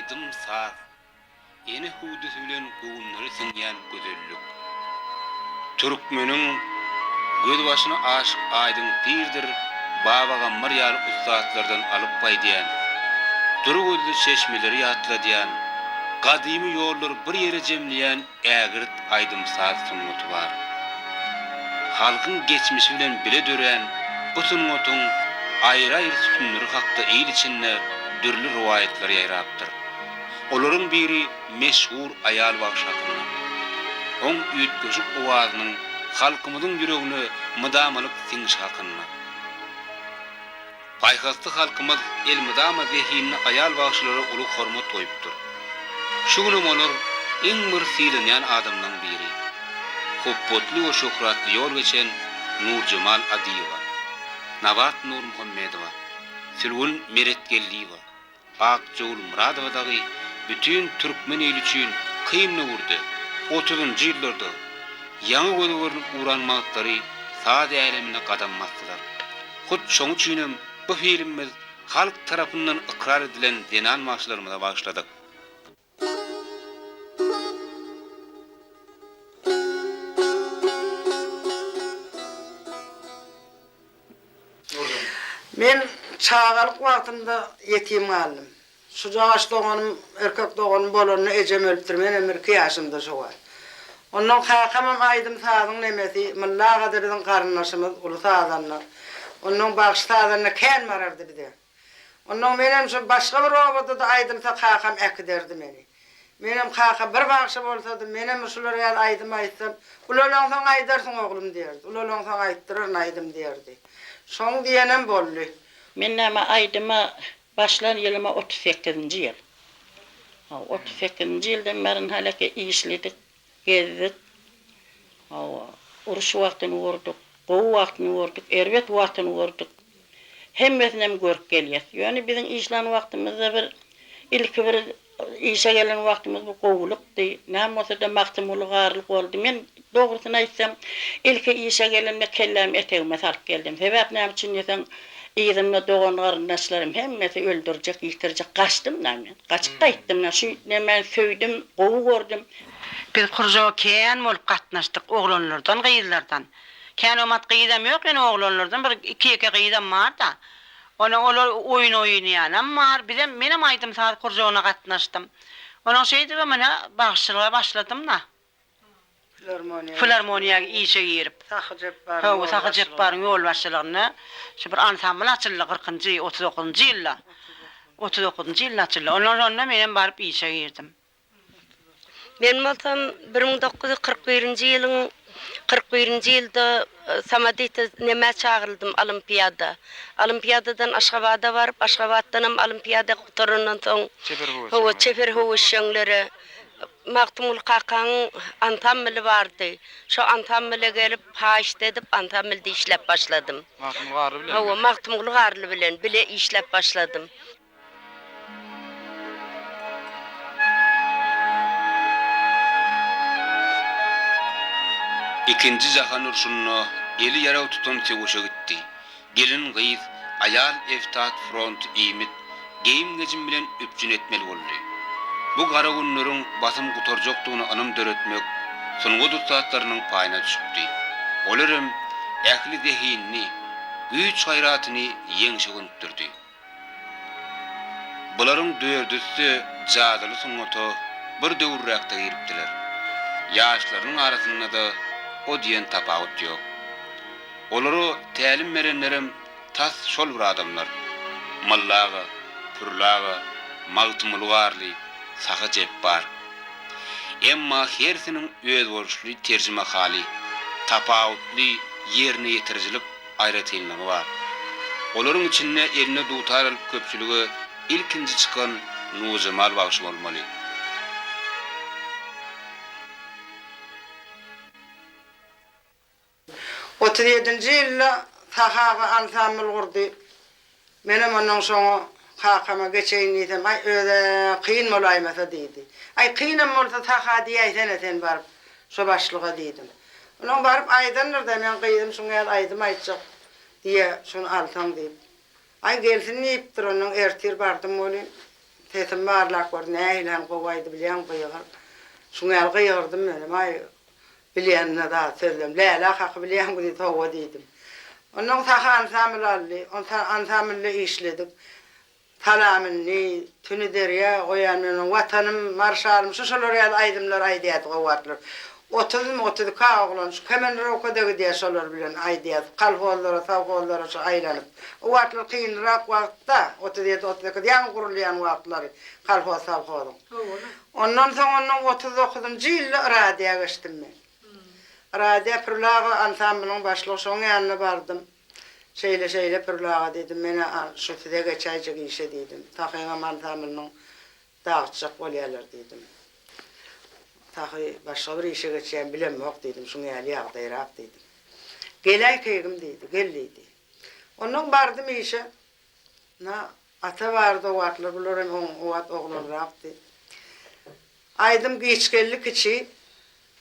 Aydım saz, eni hudus bilen goğunları sinýän gözellik. Türkmeniň göz başyna aşyk aýdyň pirdir, Baba Gammar ýaly ustadlardan alyp paýdýan, duru gözlü çeşmeleri ýatladyýan, gadymy ýollar bir ýere jemleýän ägirt aýdym saz sunmaty bar. Halkyň geçmişi bilen bile dören bu sunmatyň aýry-aýry sünnleri hakda eýil içinde dürli riwayetler ýaýrapdyr. Olaryň biri meşhur aýal bagşakyny. Oň üýtgeşik owazynyň halkymyzyň ýüregine mydamalyk siňiş hakyny. Paýhasty halkymyz el mydama zehinine aýal bagşlary uly hormat goýupdyr. Şu günem olar iň bir syýlanýan adamlaryň biri. Hopotly we şöhratly ýol geçen Nurjemal Adiýewa, Nabat Nur Muhammedowa, Sülgün Meretgelliýewa, Akjol Muradowa dagy bütün türkmen eli üçin kıymly urdy. 30-njy ýyllarda ýaňy göwürlük uranmaklary saz älemine gadam basdylar. Hut şoň üçinem bu filmimiz halk tarapyndan ikrar edilen denan maşlarymyza başladyk. Men çağalyk wagtymda ýetim galdym. Şu jaş doğanım, erkek doğanım bolanyny ejem ölüpdir. Men 22 ýaşymda şowa. Ondan hakamam aýdym sazyň nemesi, mulla gadyryň garynlaşymyz uly sazanlar. Ondan bagş sazanyna kän marardy bide. Ondan menem şu başga bir wagtda da aýdymsa hakam äkiderdi meni. Menem haka bir bagşy bolsady, menem şulara ýa aýdym aýtsam, "Ulalaň soň aýdarsyň oglum" diýerdi. "Ulalaň soň aýtdyrar, aýdym" diýerdi. Şoň diýenem boldy. Men näme aýdyma başlan ýylyma 38-nji ýyl. 38-nji ýyldan beri halaka işledik, gezdik. Uruş wagtyny gördük, gowy wagtyny gördük, erwet wagtyny gördük. Hemmesinem görüp gelýär. Ýöne biziň işlan wagtymyzda bir ilki bir işe gelen wagtymyz bu gowlukdy. Näme bolsa da magtymly garlyk boldy. Men dogrusyny aýtsam, ilki işe gelenme kellem etegime salyp geldim. Sebäp näme üçin ýesem, ýerimde dogan garyndaşlarym hemmesi öldürjek, ýitirjek gaçdym näme. Gaçyp gaýtdym, şu näme söýdüm, gowy gördüm. Biz kurjawa kän bolup gatnaşdyk oglanlardan, gyýylardan. Kän omat gyýdam ýok, ene oglanlardan bir iki gyýdam bar da. Ona olar oýun oýnaýanam bar. Bizem menem aýdym saat kurjawyna gatnaşdym. Ona şeýdi we mene bagşlyga başladym da. Filarmoniýaga işe girip. Sahyjep bar. Hawa sahyjep bar ýol başçylygyny. Şu bir ansambl açyldy 40-njy, 39-njy ýylda. 39-njy ýylda açyldy. Ondan menem baryp işe girdim. Men bolsam 1941-nji ýylyň 41-nji ýylda Samadiyta näme çağırıldım olimpiyada. Olimpiyadadan Aşgabat'a barıp Aşgabat'tan hem olimpiyada gutaryndan soň çeper hovuş şeňleri Maktumul Kakan antammyly bardy. Şu antammyle gelip haýyş edip antammylda işlep başladım. Maktumul Garly bilen. Hawa Maktumul Garly bilen bile işlep başladım. İkinci Jahan Urşunyna eli ýaraw tutan çeguşa gitdi. Gelin gyýyz, aýal Eftat front iýmit, geýim gejim bilen öpjün etmeli boldy. Bu gara günleriň basym gutarjakdygyny anam döretmek, soňgy dostlarynyň paýyna düşüpdi. Olarym ähli zehinni, güýç gaýratyny ýeňşe güntürdi. Bularyň dördüsi jadyly soňgato bir döwürräkde giripdiler. Ýaşlarynyň arasynda da o diýen tapawut ýok. Olary tälim berenlerim tas şol bir adamlar. Mallaga, purlaga, magtymly garly, sahyjep bar. Emma hersiniň öz bolşly terjime hali, tapawutly ýerine ýetirilip aýratylmagy bar. Olaryň içinde eline dutar alyp köpçüligi ilkinji çykan Nurjemal bagşy bolmaly. 37-nji ýylda Sahaga ansambl gurdy. Menem ondan soň hakama geçeýin diýdim, ay öde kıyın bolaýmasa diýdi. Ay kıyynam bolsa Saha diýýsen sen baryp şo başlyga diýdim. Onuň baryp aýdanlar da men gyýdym, şoňa aýdym aýtjak diýe şonu alsaň diýip. Ay gelsin diýipdir, onuň ertir bardym boly. tetim barlak var, nähilän gowaydy bilýän gyýgar. Şuňa gyýgardym menem, ay bilýänne da söylem. Läla haqy bilýän gudi towa diýdim. Ondan saha ansamlally, ansamly işledik. Talamynny, tüni derýä, oýanyny, watanym, marşalym, şoşalar ýaly aýdymlar aýdýat gowatlar. 30 ka oglan, şu kemenler okada gidiyorlar bilen aydiyat. Kalhollara, savhollara şu aylanıp. O vakitler kıyınrak vakıtta, 37-30 yan kurulayan vakitleri kalhol savholun. Ondan sonra 39. yılda radyoya geçtim ben. Radyo pırlağı ansamblının başlığı yanına vardım. Şeyle pırlağı dedim, bana şu fide geçecek işe dedim. Takıyam ansamblının dağıtacak oluyorlar dedim. Tahi başka bir işe geçeceğim bilem yok dedim. Şunu yali yağdayrak dedim. Gelay keygim dedi, gelliydi. Onun vardım işe. Ata vardı o atlar, bunların o at oğlum raktı. Aydım geçkellik içi.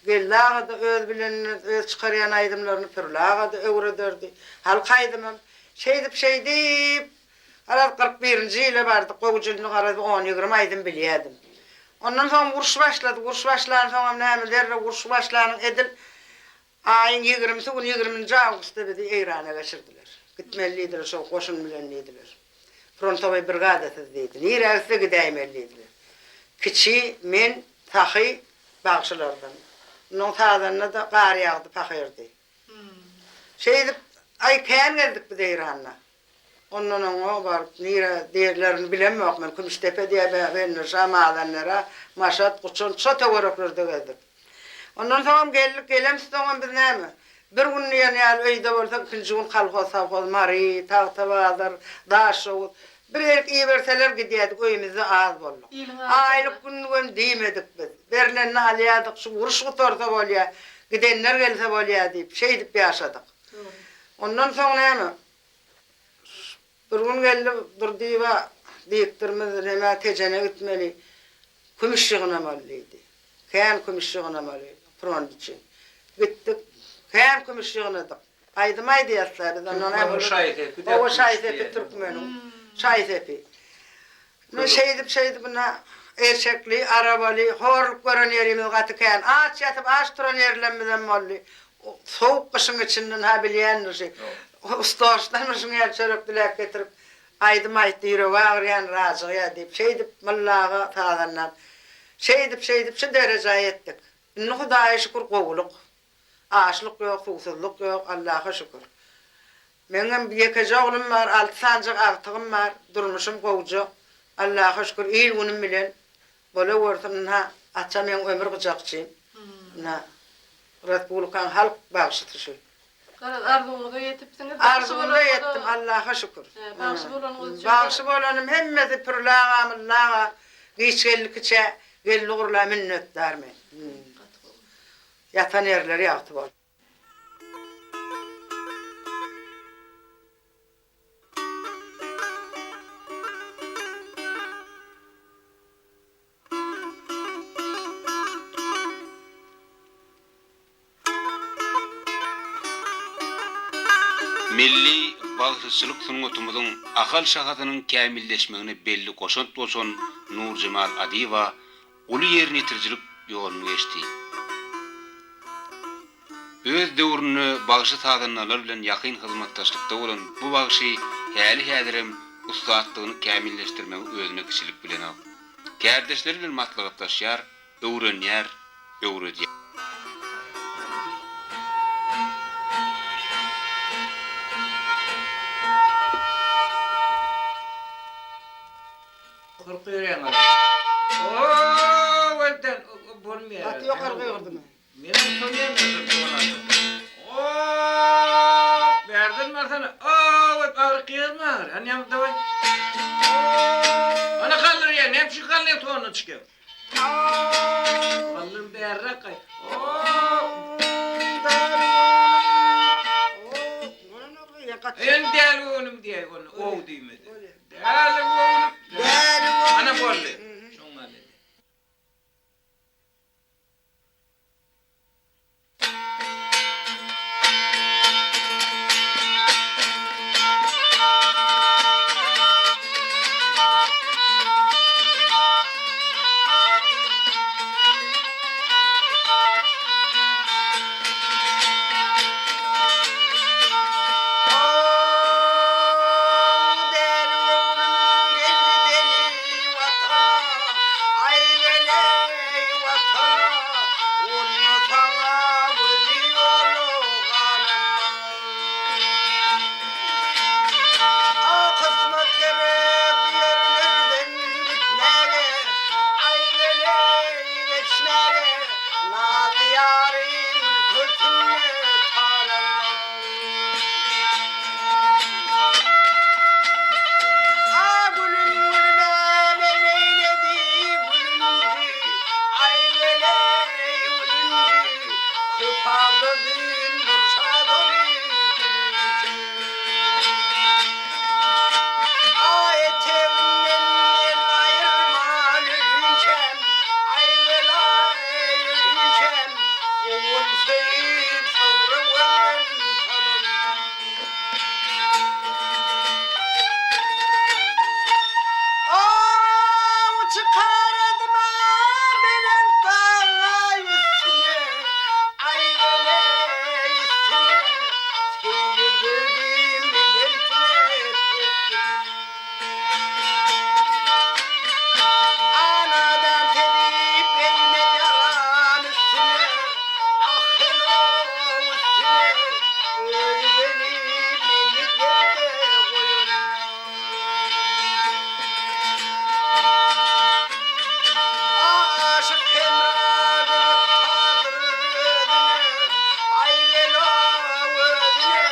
Gellağı da öz bilenini, öz çıkarayan aydımlarını pürlağı da öğredirdi. Halkaydımım. Şeydip. Arad 41. yıla vardı. Kovuculuğun aradı 10-20 aydım biliyordum. Ondan sonra vuruş başladı. Vuruş başlayan sonra nämelerle vuruş başlayan edil. Ayın 20'si gün 20. Ağustos'ta bizi İran'a geçirdiler. Gitmeliydiler, şu koşun bilenliydiler. Frontoy brigadası deydi. Nirəsə gidəymeliydiler. Kiçi, men, tahi bağışlardan. Onun sağdanına da qar yağdı, pakırdı. Şeydip, ay kən geldik biz İran'a. Ondan ona var, nire değerlerini bilemiyorum ben. Kümüştepe diye ben Şamadanlara, Maşat, Kuçun, çok tevarıklarda geldik. Ondan sonra gelem sonra biz ne mi? Bir gün yani öyde olsa, ikinci gün kalkoz, savkoz, mari, tağtavadır, daşoğuz. Bir erk iyi verseler gidiyordik, öyümüzde ağız bulduk. Aylık gün deyemedik biz. Verilenini alayadık, şu vuruş kutorsa oluyor, gidenler gelse oluyor deyip, şey deyip yaşadık. Ondan sonra ne mi? Bir gün geldi durdiva diyektirimiz neme tecene gitmeli. Kümüşçüğüne malıydı. Kayan kümüşçüğüne malıydı. Front için. Gittik. Kayan kümüşçüğüne dik. Aydı yaslar. O şahit O şahit epi Türkmen'in. Şahit epi. Şeydip buna erkekli, arabalı, horluk gören yerimiz katı kayan. Ağaç yatıp ağaç duran yerlenmeden mallı. Soğuk kışın içinden ha bileyen şey. Ustaşlarmışın yer çörüktülük getirip aydım yürü bağırıyan razıya deyip şeydip Allah'a tağlanlar. Şeydip şu dereceye ettik. İnni Hudaya şükür kovuluk. Ağaçlık yok, susuzluk yok, Allah'a şükür. Benim yekeci oğlum var, 6 sancak artığım var, durmuşum kovucu. Allah'a şükür, iyi günüm bilen. Böyle ortamın ha, açam ben ömür kucakçıyım. Respublikan halk bağışıtışı. Arzunuza yetipsiniz. Arzumda yettim, Allah'a şükür. Bağışı bolanım hemmeti pırlağa, mıllağa, geçkellik içe, gelli uğurla minnetler mi? Yatan yerleri yaktı bol. Milli bağışçılık sungutumuzun akal şahatynyň kämilleşmegine belli koşant bolsan Nurcemal Adiwa uly ýerini ýitirjilik ýoluny geçdi. Öz döwrüni bağışı sadanlar bilen ýakyn hyzmatdaşlykda bolan bu bağışı häli häzirem ustatlygyny kämilleşdirmegi özüne kişilik bilen al. Kärdeşleri bilen maslahatlaşýar, öwrenýär, öwredýär. Korkuyorum. Ooo, ben bulmuyorum. Atı yok argıyordum. Benim söyleyemiyorum. Ooo, verdin mi sana? Ooo, argıyordum. Hani yaptı vay. Ana kaldır ya, ne yapışık kalıyor tuğunu çıkıyor. Kallım berrak kay. Ooo. En değerli oğlum diye onu, oğu diyemedi. Değerli oğlum. Ana bolle. Şonma dedi. Karadıma bilen dağa üstüne, ayrıla üstüne, seni gördüğüm bilirtine ettim. Anadan tevip verme yalan üstüne, ah helal üstüne, öyle beni derde koyun. Aşık emradır tanrıdına, ayrıla özüne,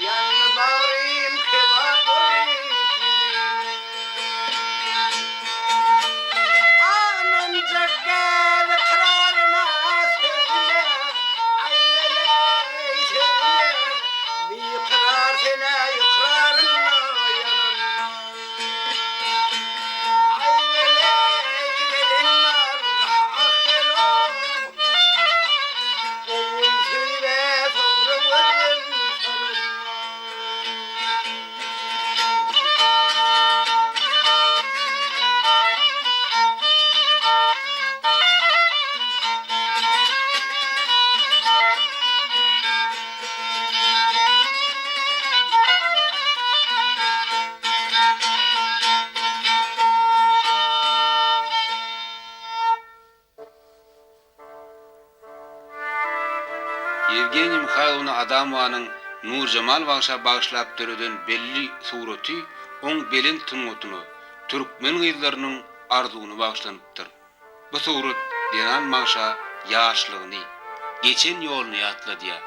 yanı bağrım kebap Anıncak gel kırarına sözüne, ayrıla sözüne, bir kırar sene yıkrarına yanına. Ayrıla gidelim ahiro, oğul söyle sonra gözüm sanırım. Yevgeniy Mikhailovna Adamovanың Nur Jamal bagşa bagşlap töreden belli sureti oň belin tıngotuny, türkmen gyzlarynyň arzuwyny bagşlanypdyr. Bu suret Denan bagşa ýaşlygyny, geçen ýoluny ýatladýar.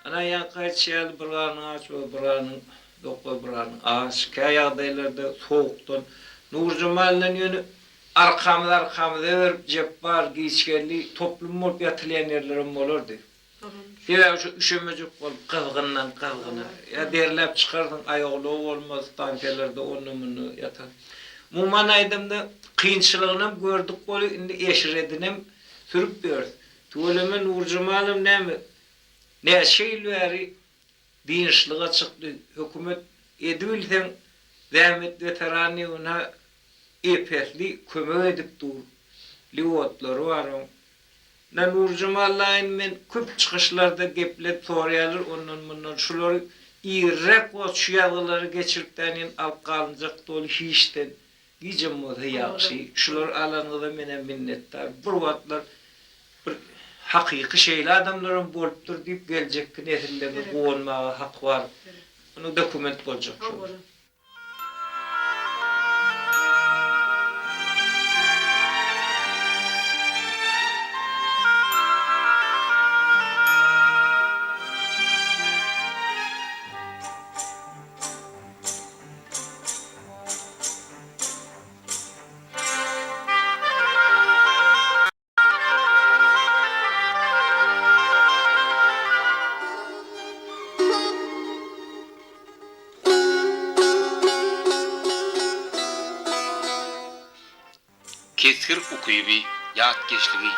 Ana ýankaçyl biranyň aç we biranyň doktor biranyň aç. Käy ýagdaýlarda soğukdan Nurjamalyň ýöne arkamlar berip jepbar giçkenli toplum bolup ýatylýan ýerlerim bolardy. Ýa şu üşemejek bolup kızgyndan kızgyna. Ya derläp çykardyň aýagly bolmaz tankelerde onumuny ýatan. Muman aýdymda kynçylygyny gördük bolup indi eşiredinem sürüp berdi. Tuğuleme Nurjamalym näme? Näşeýleri dinçliğe çykdy. Hökümet edilsen zähmet veterany ona epetli kömek edip dur. Liwatlary bar. Nurjamalyň men köp çykyşlarda geplep soraýarlar ondan mundan şular irrek we şuýagylary geçiripden alqalınjak dolu hiçden gijim moda ýaxşy. Şular alanyda mene minnetdar. Bir wagtlar bir hakyky şeýle adamlaryň bolupdyr diýip geljekki nesillerine gowanmaga hak bar. Onu dokument boljak. Keskir ukuýby, ýatkeşligi,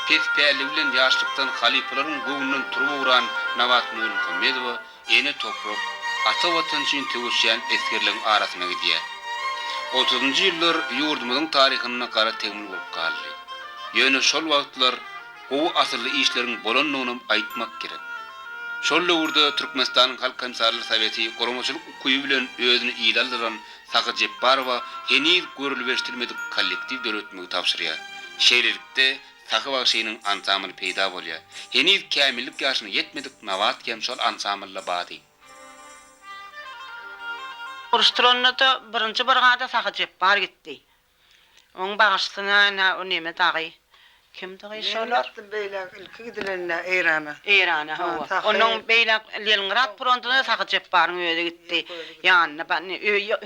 pespäli bilen ýaşlykdan halifalaryň göwünden turup uran Nawat Muhammedow ene toprok, ata watan üçin töwüşýän eskerliň arasyna gidýär. 30-njy ýyllar ýurdumyzyň taryhyna gara temel bolup galdy. Ýöne şol wagtlar o asyrly işleriň bolanlygyny aýtmak gerek. Şol ýurda Türkmenistanyň Halk Komissarlyk Soweti goromaçylyk ukuýy bilen özüni iýlandyran Saky Jepbarowa heniz görülbeşdirmedik kollektiv döretmegi tapşyrýar. Şeýlelikde Saky bagşynyň ansambly peýda bolýar. Heniz kämillik ýaşyna ýetmedik Nawat hem şol ansamblyla bady. Urustronda birinci brigada Saky Jepbar gitdi. Oň bagşysyna o näme tagy? Kim tagy şolar? Beýlek ilki gidilenler Eýrana. Eýrana hawa. Onuň beýlek Leningrad frontyna Saky Jepbaryň öýde gitdi. Ýanyna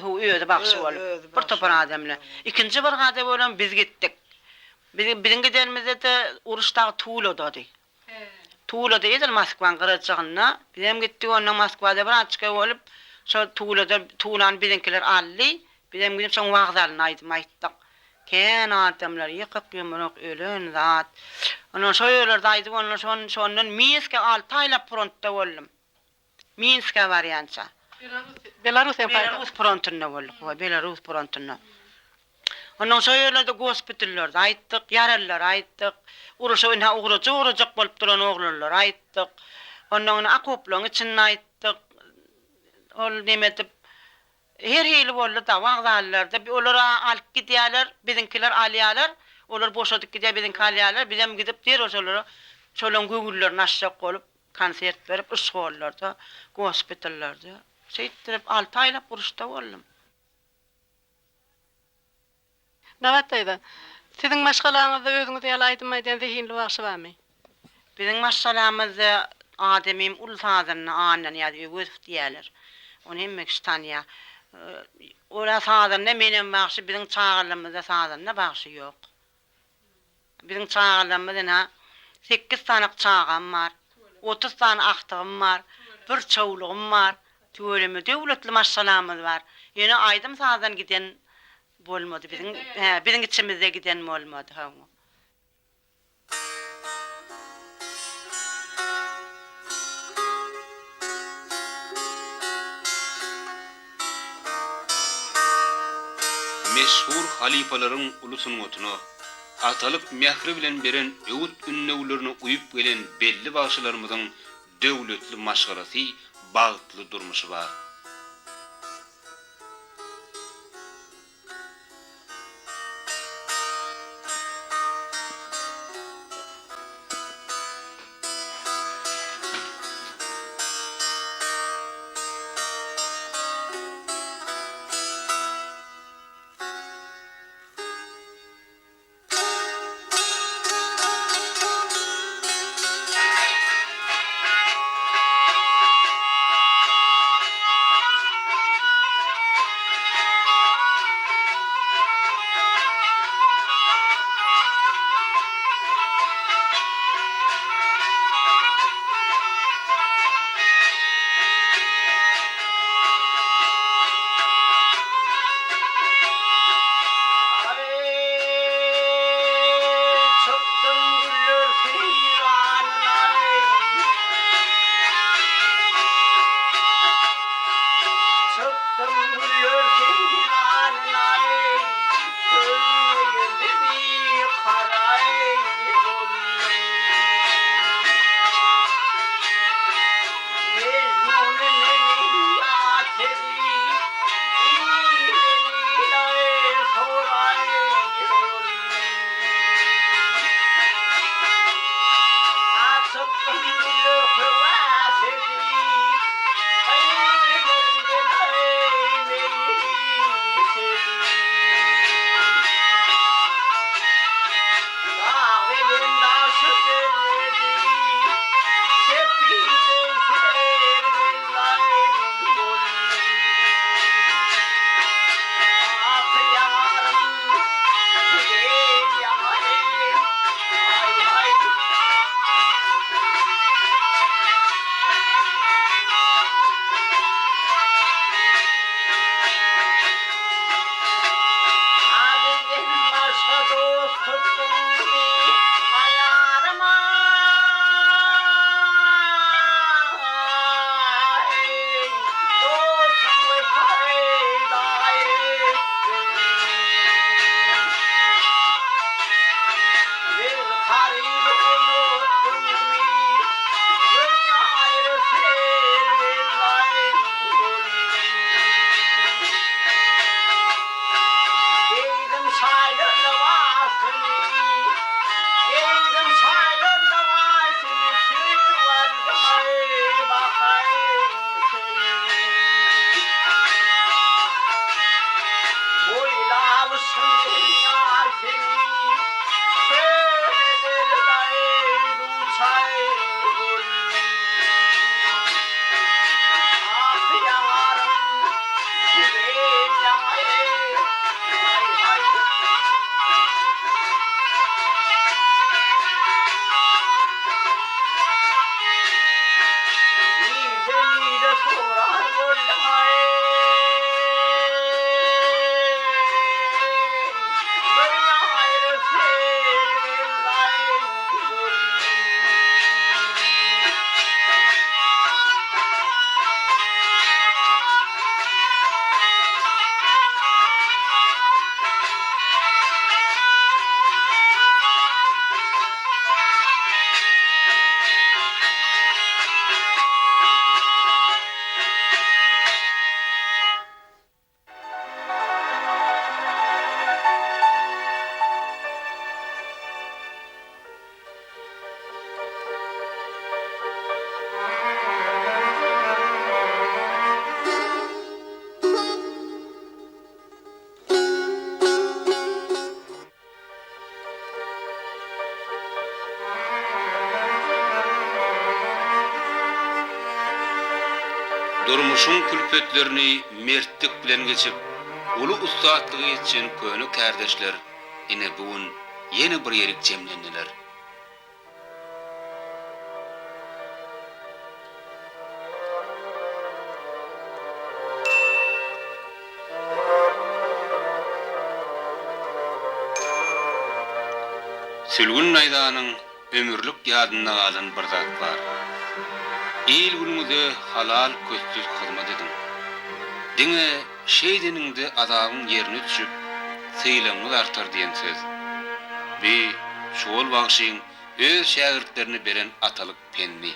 öýde bagşy bolup. Bir topar adamlar. İkinji brigada bolan biz gitdik. Bizim gidenimizde de uruşdagy Tuğla'dady. Tuğla'da edil Moskvan qıracağına. Bizim gittik onun Moskvada bir açıka olup, şu Tuğla'nın bizimkiler alli, bizim gidip son vağzalını ayttık. Ken adamlar yıkıp yumruk ölün zat. Onun şöyle daydı onun sonun Minsk'e 6 ayla frontta oldum. Minsk'e var yança. Belarus Belarus frontunda olduk. Belarus frontunda. Onun şöyle de hospitallerde ayttık, yaralılar ayttık. Uruşa uğracak bolup duran oğlanlar ayttık. Onun akopluğun içinde ayttık. Ol demetip her hili bollu da vağzallarda bir olara alıp gidiyorlar, bizimkiler alıyorlar. Olar boşadık gidiyor bizimki alıyorlar. Bizim gidip diğer oşaları şolun gügüllerini aşağı olup konsert verip ışıqollarda, hospitallarda. Şeyittirip 6 ayla buruşta oldum. Navatayda. Sizin maşgalarınızda özüňiz ýaly aýdylmaýan zehinli wagşy barmy? Bizim maşgalamızda ademim ul sazanna anan ýa-da öwüz diýerler. Onu hemmekistan ýa. Ola sazanna menen bagşy bizim çağalymyzda sazanna bagşy ýok. Bizim çağalymyzda 8 tane çağam bar, 30 tane aktygym bar, bir çowlugym bar. Töwereme döwletli maşgalamyz bar. Ýene aýdym sazan giden bolmadı. Bizim içimizde giden bolmadı. Meşhur halifaların ulusun otunu, atalık mehri bilen beren öwüt ünnewlerini uyup gelen belli başylarymyzyň döwletli maşgarasy, bagtly durmuşy bar. durmuşun külpetlerini mertlik bilen geçip, ulu ustaatlığı yetişen köni kardeşler ine bugün yeni bir yerik cemlendiler. Sülgün Nayda'nın ömürlük yadına kalan bir zat var. İl günümüzde halal köstüz hizmet edin. Dine şeydeninde adamın yerini düşüp, seylemini artar diyen söz. Bir şol bağışıyın öz şagirtlerini beren atalık penni.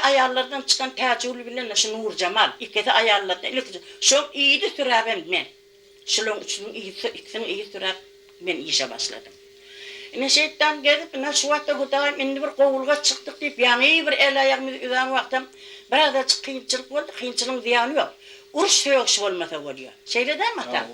Ayarlardan çıkan təcrübeli bilen şu Nur Cemal ikisi ayarlardan ilk çok iyiydi süraben men. Şunun üçün ikisini iyi sürab men işe başladım. Ne şeytan gelip ne şu vaxtda hudayım indi bir qovulga çıktık deyip yani bir el ayağımız üzan vaxtam biraz da kıyınçılık oldu, kıyınçılığın ziyanı yok. Uruş söğüş olmasa oluyor. Şeyle değil mi hatta?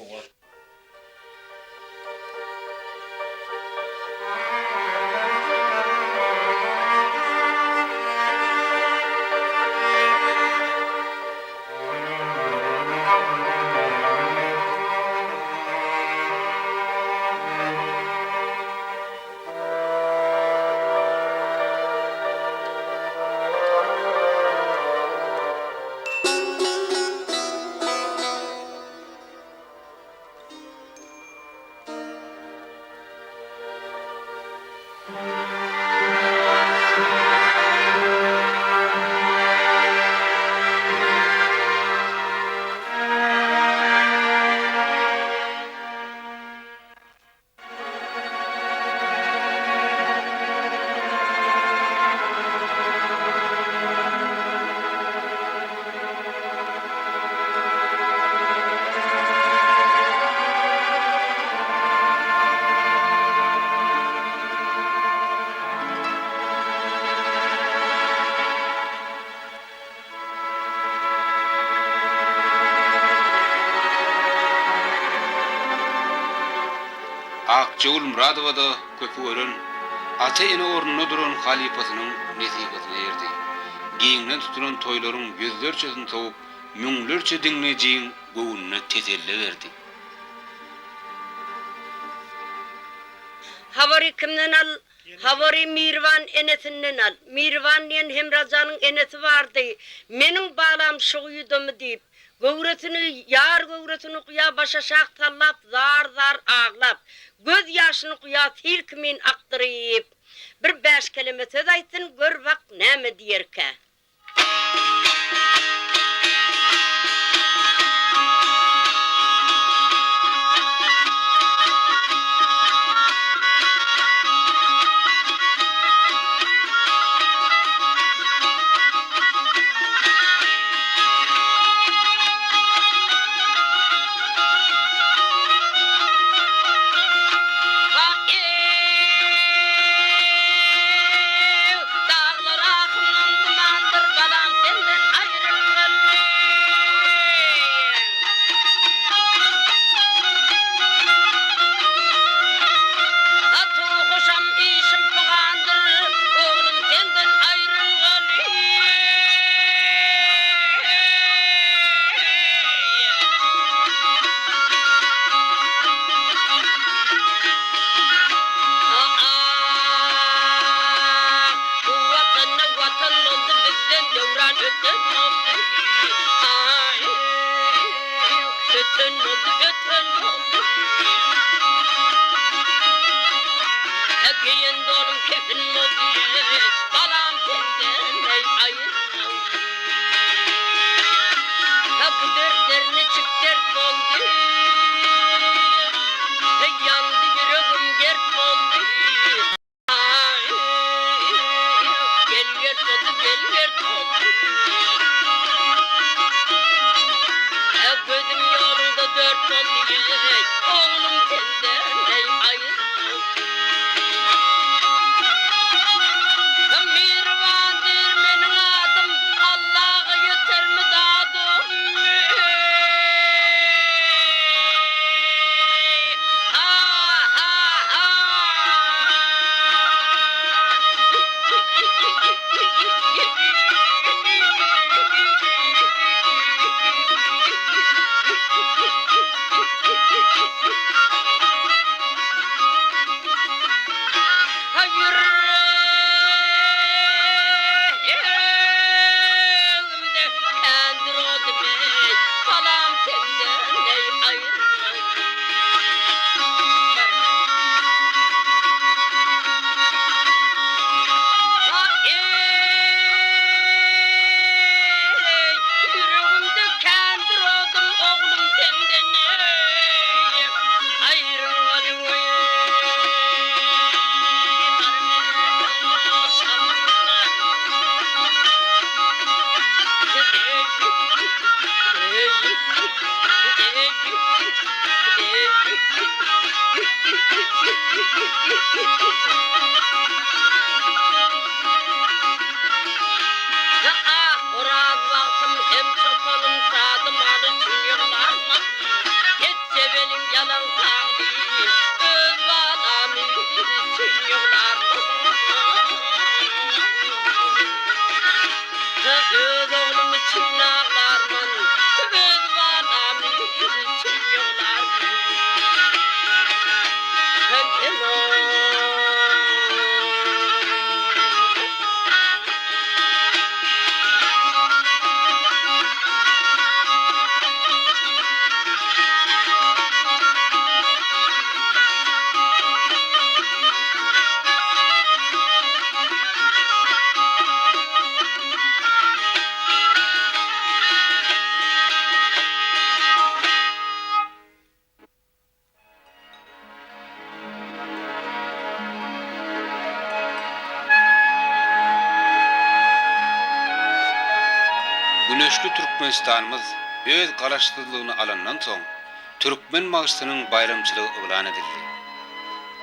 Akçıgul Muradova da köpü ören, ata ene ornuna duran halifasının nesihatine erdi. Giyinden tutulan toyların yüzlerçesini tavuk, münglerçe dinleyeceğin göğününe teselli verdi. Havari kimden al? Havari Mirvan enesinden al. Mirvan diyen Hemrazan'ın enesi vardı. Menin bağlam şuğuydumu deyip. Yar gövresini kuya başa şak tallap, zar zar ağlap. Göz yaşını kuya tilkimin aktırıyıp. Bir 5 kelime söz aytsın, gör bak näme diyerke. Güneşli Türkmenistanımız öz garaşdyrlygyny alandan soň Türkmen magysynyň bayramçylygy ıglan edildi.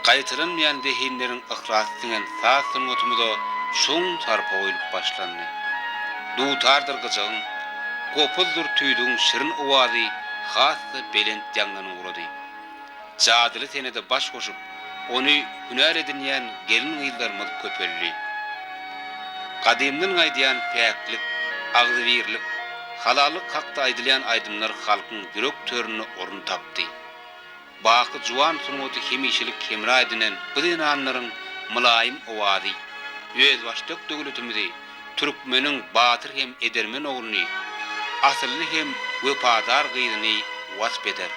Gaýtyrynmaýan dehinleriň ıhraty diňen saz sungatymyza şoň tarpa goýulyp başlandy. Dutardyr gyjagyň, gopuzdur tüýdüň şirin owazy hasy belent ýangany urady. Jadyly tenede baş goşup, ony hünär edinýän gelin gyýlarymyz köpelli. Gadymdan gaýdýan päklik, agzybirlik, halallyk hakda aýdylýan aýdymlar halkyň ýürek törüne orun tapdy. Baky juwan sunuty hemişilik kemra edinen bu dinanlaryň mylaýym owazy, öz başdyk döwletimizi, türkmeniň batyr hem edermen ogluny, asylly hem wepadar gyýdyny wasp eder.